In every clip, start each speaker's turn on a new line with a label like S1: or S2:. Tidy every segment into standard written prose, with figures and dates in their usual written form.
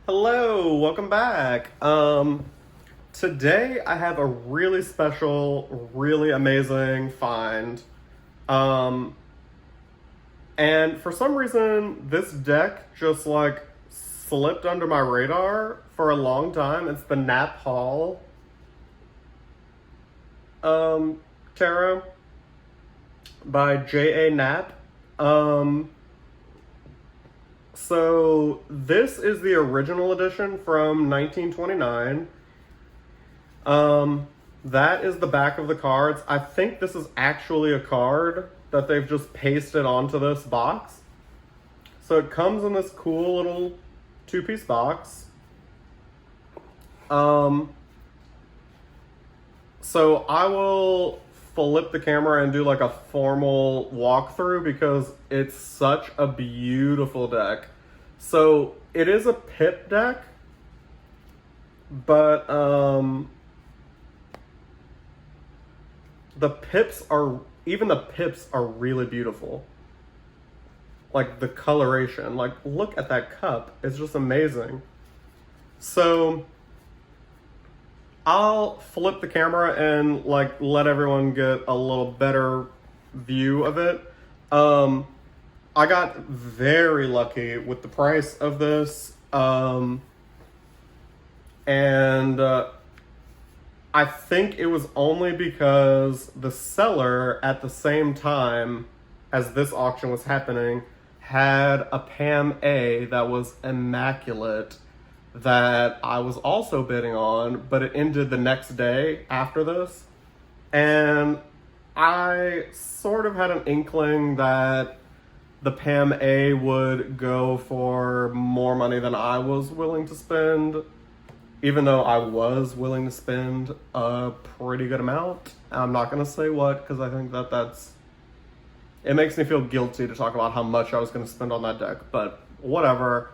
S1: Hello, welcome back. Today I have a really special, really amazing find. Um, and for some reason, this deck just like slipped under my radar for a long time. It's the Knapp-Hall Tarot by J.A. Knapp. Um, so this is the original edition from 1929. That is the back of the cards. I think this is actually a card that they've just pasted onto this box. So it comes in this cool little two-piece box. So I will flip the camera and do like a formal walkthrough because it's such a beautiful deck. So it is a pip deck, but the pips are really beautiful. Like the coloration, like look at that cup, it's just amazing. So I'll flip the camera and like let everyone get a little better view of it. I got very lucky with the price of this. And I think it was only because the seller at the same time as this auction was happening had a Pam A that was immaculate that I was also bidding on, but it ended the next day after this. And I sort of had an inkling that the Pam A would go for more money than I was willing to spend, even though I was willing to spend a pretty good amount. I'm not going to say what, because I think it makes me feel guilty to talk about how much I was going to spend on that deck, but whatever.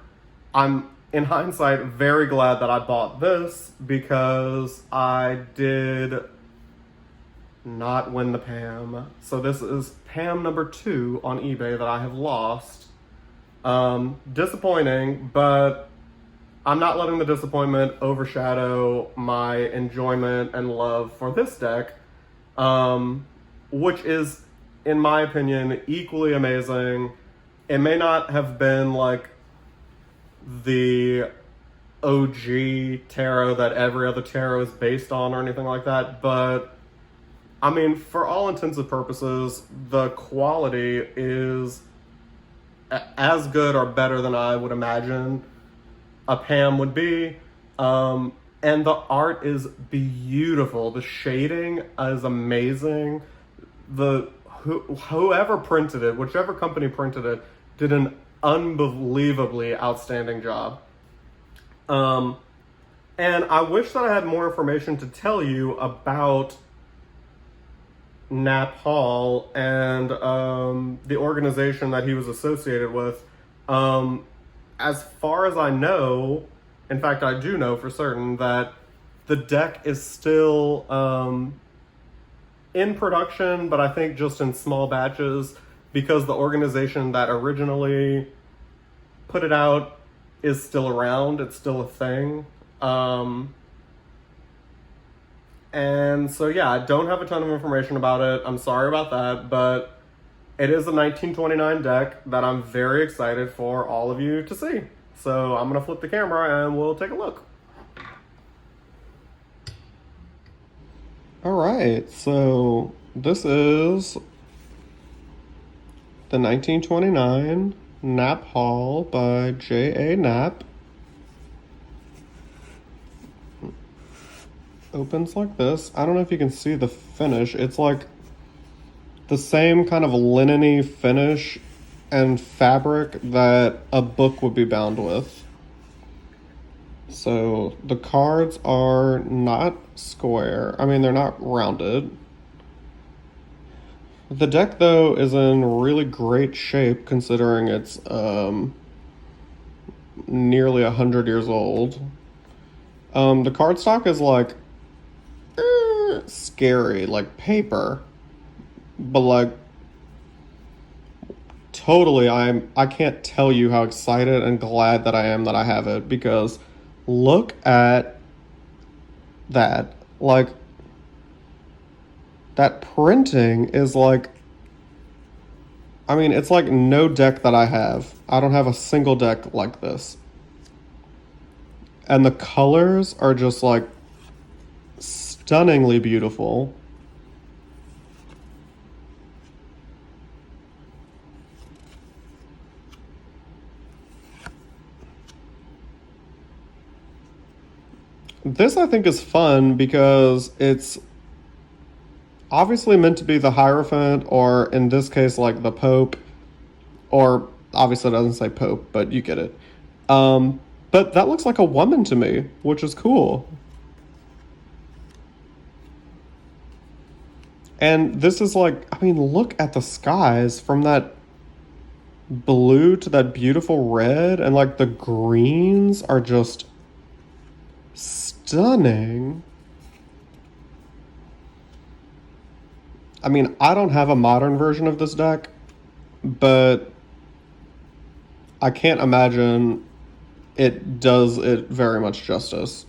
S1: I'm, in hindsight, very glad that I bought this because I did not win the Pam. So this is Pam number 2 on eBay that I have lost. Disappointing, but I'm not letting the disappointment overshadow my enjoyment and love for this deck, which is, in my opinion, equally amazing. It may not have been like the OG tarot that every other tarot is based on or anything like that, but I mean, for all intents and purposes, the quality is as good or better than I would imagine a Pam would be. And the art is beautiful. The shading is amazing. Whoever printed it, whichever company printed it, did an unbelievably outstanding job. And I wish that I had more information to tell you about Knapp-Hall and the organization that he was associated with. As far as I know, in fact, I do know for certain that the deck is still in production, but I think just in small batches because the organization that originally put it out is still around. It's still a thing. And so, yeah, I don't have a ton of information about it. I'm sorry about that, but it is a 1929 deck that I'm very excited for all of you to see. So I'm going to flip the camera and we'll take a look. All right, so this is the 1929 Knapp-Hall by J.A. Knapp. Opens like this. I don't know if you can see the finish. It's like the same kind of linen-y finish and fabric that a book would be bound with. So the cards are not square. I mean, they're not rounded. The deck, though, is in really great shape considering it's nearly 100 years old. The cardstock is like scary, like paper, but like Totally, I can't tell you how excited and glad that I am that I have it, because look at that. Like, that printing is like, I mean, it's like no deck that I have. I don't have a single deck like this. And the colors are just like stunningly beautiful. This, I think, is fun because it's obviously meant to be the Hierophant, or in this case, like the Pope, or obviously it doesn't say Pope, but you get it. But that looks like a woman to me, which is cool. And this is like, I mean, look at the skies from that blue to that beautiful red, and like the greens are just stunning. I mean, I don't have a modern version of this deck, but I can't imagine it does it very much justice.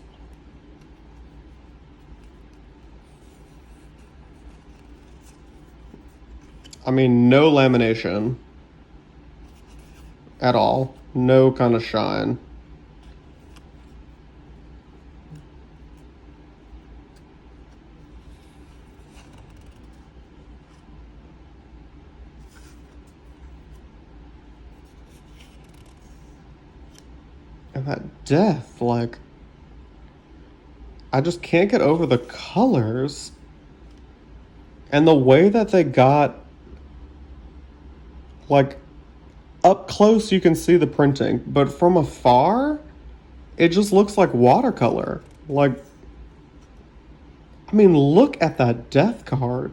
S1: I mean, no lamination at all, no kind of shine. And that death, like, I just can't get over the colors and the way that they got, like, up close you can see the printing, but from afar, it just looks like watercolor. Like, I mean, look at that death card.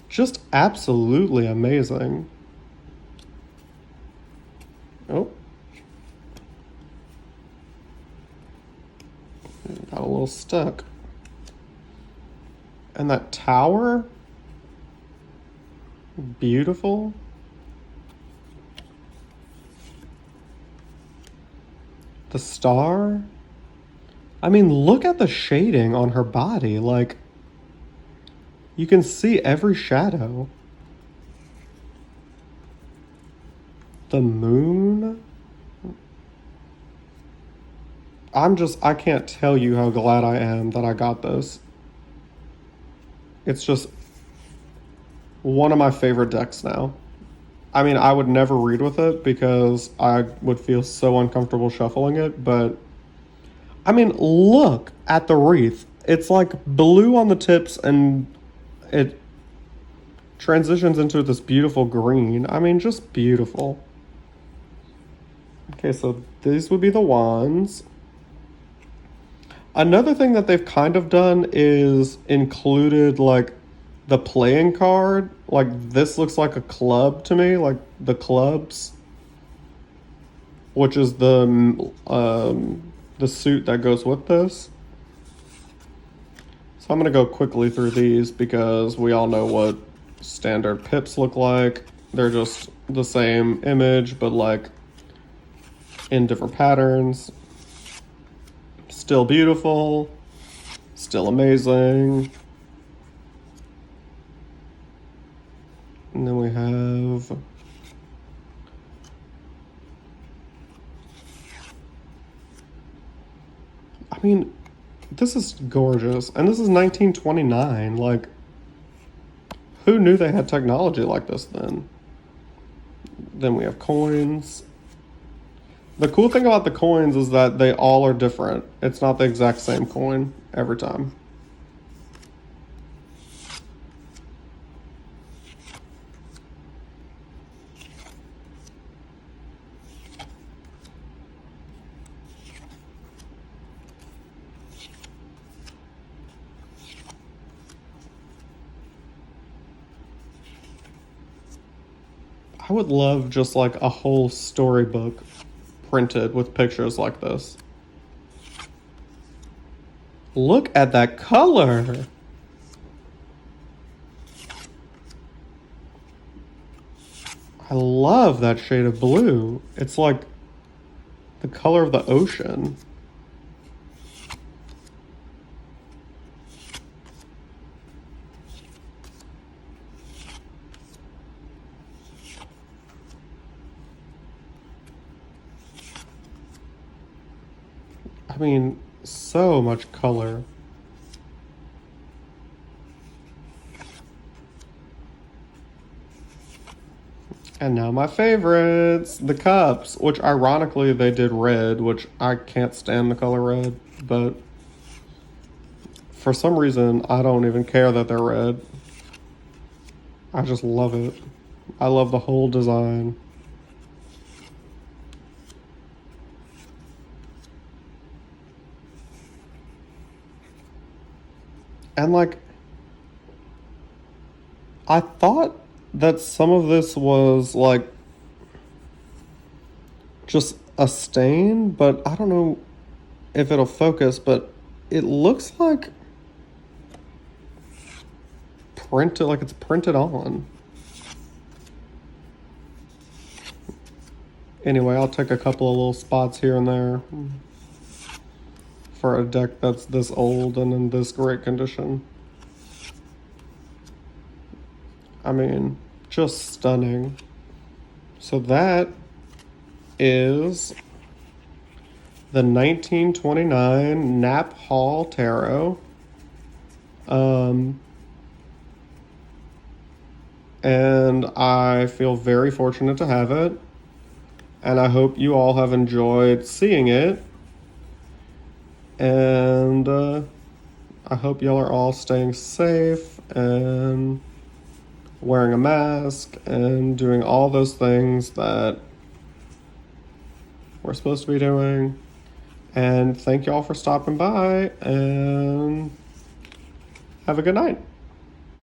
S1: Just absolutely amazing. Oh. Got a little stuck. And that tower, beautiful. The star. I mean, look at the shading on her body. Like, you can see every shadow. The moon. I can't tell you how glad I am that I got this. It's just one of my favorite decks now. I mean, I would never read with it because I would feel so uncomfortable shuffling it, but I mean, look at the wreath. It's like blue on the tips and it transitions into this beautiful green. I mean, just beautiful. Okay, so these would be the wands. Another thing that they've kind of done is included like the playing card. Like, this looks like a club to me, like the clubs, which is the suit that goes with this. So I'm gonna go quickly through these because we all know what standard pips look like. They're just the same image, but like in different patterns. Still beautiful, still amazing. And then we have I mean, this is gorgeous. And this is 1929. Like, who knew they had technology like this then? Then we have coins. The cool thing about the coins is that they all are different. It's not the exact same coin every time. I would love just like a whole storybook printed with pictures like this. Look at that color. I love that shade of blue. It's like the color of the ocean. I mean, so much color. And now my favorites, the cups, which ironically they did red, which I can't stand the color red, but for some reason I don't even care that they're red. I just love it. I love the whole design. And like, I thought that some of this was like just a stain, but I don't know if it'll focus, but it looks like printed, like it's printed on. Anyway, I'll take a couple of little spots here and there for a deck that's this old and in this great condition. I mean, just stunning. So that is the 1929 Knapp-Hall Tarot. And I feel very fortunate to have it. And I hope you all have enjoyed seeing it. And I hope y'all are all staying safe and wearing a mask and doing all those things that we're supposed to be doing. And thank y'all for stopping by, and have a good night.